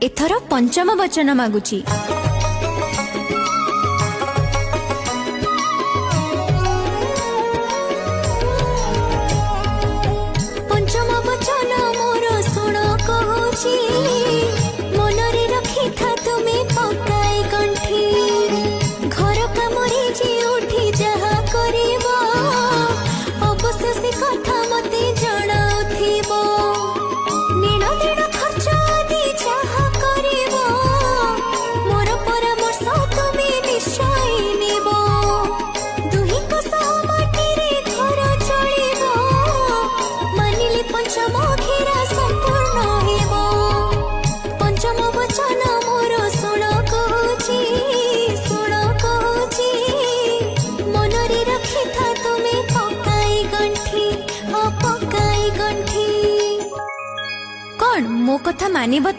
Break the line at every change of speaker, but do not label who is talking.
एथर पंचम वचन मागुची। पंचम वचन मोर शुण कहूची, मनरे रखी था तुम्हें पकाई गंठी। घर कामरे जे उठी जहा करिबो, अवश्य से कथा मते जणाउथिबो। नीण दिन खर्च आदि जहा करिबो, मोर परामर्श तुमे निश्चय नेबो। दुहिक सहमति रे घर चलिबो, मानिले पंचम घेरा संपूर्ण हेबो। पंचम वचन मोर शुण कहूची, शुण कहूची, मनरे रखी था तुम्हें पकाई गंठी, पकाई गंठी। कौन मो कथा मानिब